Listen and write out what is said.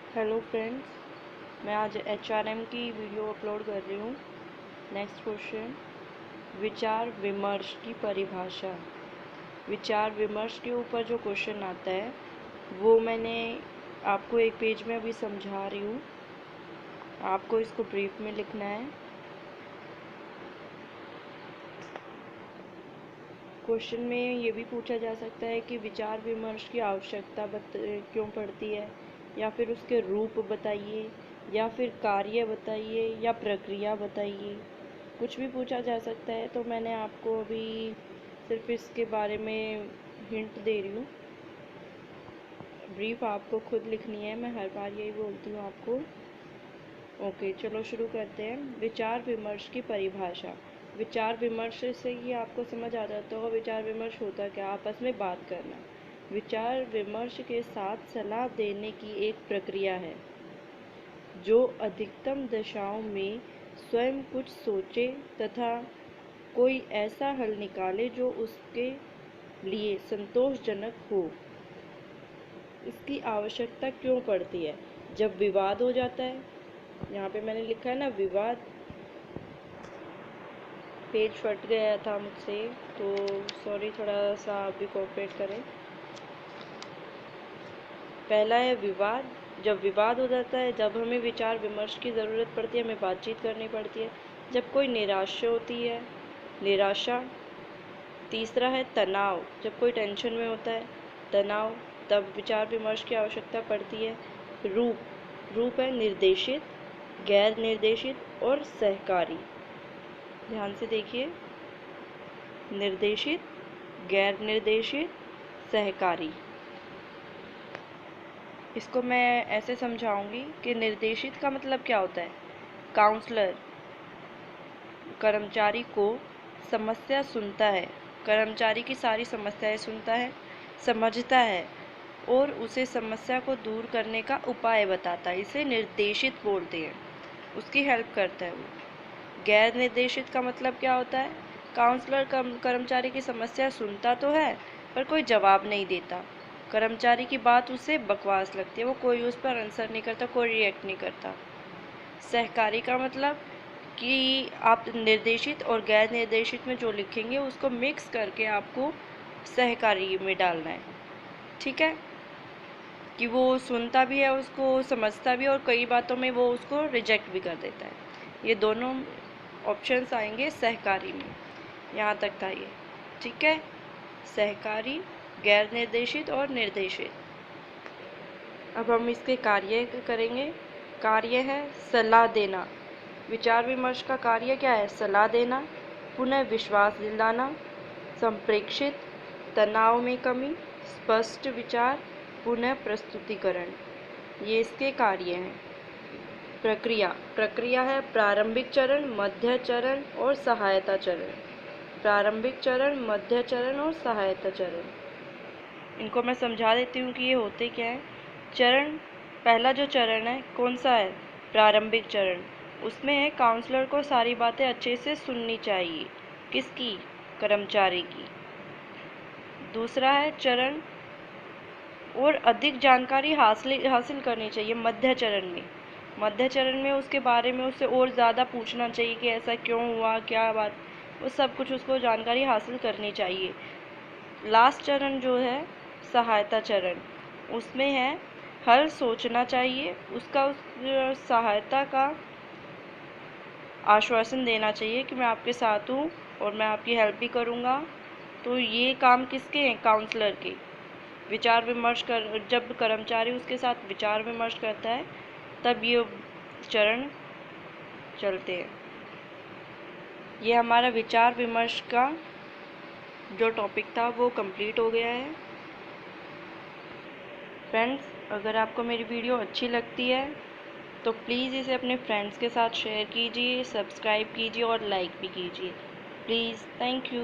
Hello friends, मैं आज HRM की वीडियो अपलोड कर रही हूँ। नेक्स्ट क्वेश्चन, विचार विमर्श की परिभाषा। विचार विमर्श के ऊपर जो क्वेश्चन आता है वो मैंने आपको एक पेज में अभी समझा रही हूँ। आपको इसको ब्रीफ में लिखना है। क्वेश्चन में ये भी पूछा जा सकता है कि विचार विमर्श की आवश्यकता क्यों पड़ती है, या फिर उसके रूप बताइए, या फिर कार्य बताइए, या प्रक्रिया बताइए। कुछ भी पूछा जा सकता है, तो मैंने आपको अभी सिर्फ इसके बारे में हिंट दे रही हूँ। ब्रीफ आपको खुद लिखनी है, मैं हर बार यही बोलती हूँ आपको। ओके, चलो शुरू करते हैं। विचार विमर्श की परिभाषा। विचार विमर्श से ही आपको समझ आ जाता होगा विचार विमर्श होता क्या, आपस में बात करना। विचार विमर्श के साथ सलाह देने की एक प्रक्रिया है जो अधिकतम दशाओं में स्वयं कुछ सोचे तथा कोई ऐसा हल निकाले जो उसके लिए संतोषजनक हो। इसकी आवश्यकता क्यों पड़ती है? जब विवाद हो जाता है, यहाँ पे मैंने लिखा है ना विवाद, पेज फट गया था मुझसे, तो सॉरी, थोड़ा सा आप भी कोऑपरेट करें। पहला है विवाद। जब विवाद हो जाता है, जब हमें विचार विमर्श की ज़रूरत पड़ती है, हमें बातचीत करनी पड़ती है। जब कोई निराशा होती है, निराशा। तीसरा है तनाव, जब कोई टेंशन में होता है, तनाव, तब विचार विमर्श की आवश्यकता पड़ती है। रूप, रूप है निर्देशित, गैर निर्देशित और सहकारी। ध्यान से देखिए, निर्देशित, गैर निर्देशित, सहकारी। इसको मैं ऐसे समझाऊंगी कि निर्देशित का मतलब क्या होता है। काउंसलर कर्मचारी को समस्या सुनता है, कर्मचारी की सारी समस्याएं सुनता है, समझता है और उसे समस्या को दूर करने का उपाय बताता है। इसे निर्देशित बोलते हैं, उसकी हेल्प करता है वो। गैर निर्देशित का मतलब क्या होता है? काउंसलर कर्मचारी की समस्या सुनता तो है पर कोई जवाब नहीं देता। कर्मचारी की बात उसे बकवास लगती है, वो कोई उस पर आंसर नहीं करता, कोई रिएक्ट नहीं करता। सहकारी का मतलब कि आप निर्देशित और गैर निर्देशित में जो लिखेंगे उसको मिक्स करके आपको सहकारी में डालना है। ठीक है, कि वो सुनता भी है, उसको समझता भी है और कई बातों में वो उसको रिजेक्ट भी कर देता है। ये दोनों ऑप्शंस आएंगे सहकारी में। यहाँ तक था ये। ठीक है, सहकारी, गैर निर्देशित और निर्देशित। अब हम इसके कार्य करेंगे। कार्य है सलाह देना। विचार विमर्श का कार्य क्या है? सलाह देना, पुनः विश्वास दिलाना, संप्रेक्षित, तनाव में कमी, स्पष्ट विचार, पुनः प्रस्तुतिकरण। ये इसके कार्य हैं। प्रक्रिया, प्रक्रिया है प्रारंभिक चरण, मध्य चरण और सहायता चरण। प्रारंभिक चरण, मध्य चरण और सहायता चरण। इनको मैं समझा देती हूँ कि ये होते क्या है। चरण, पहला जो चरण है कौन सा है? प्रारंभिक चरण। उसमें है काउंसलर को सारी बातें अच्छे से सुननी चाहिए। किसकी? कर्मचारी की। दूसरा है चरण, और अधिक जानकारी हासिल करनी चाहिए मध्य चरण में। मध्य चरण में उसके बारे में उससे और ज़्यादा पूछना चाहिए कि ऐसा क्यों हुआ, क्या बात, वो सब कुछ उसको जानकारी हासिल करनी चाहिए। लास्ट चरण जो है सहायता चरण, उसमें है हल सोचना चाहिए, उसका उस सहायता का आश्वासन देना चाहिए कि मैं आपके साथ हूँ और मैं आपकी हेल्प भी करूँगा। तो ये काम किसके हैं? काउंसलर के। विचार विमर्श कर, जब कर्मचारी उसके साथ विचार विमर्श करता है तब ये चरण चलते हैं। ये हमारा विचार विमर्श का जो टॉपिक था वो कंप्लीट हो गया है। फ्रेंड्स, अगर आपको मेरी वीडियो अच्छी लगती है तो प्लीज़ इसे अपने फ्रेंड्स के साथ शेयर कीजिए, सब्सक्राइब कीजिए और लाइक भी कीजिए। Please, thank you.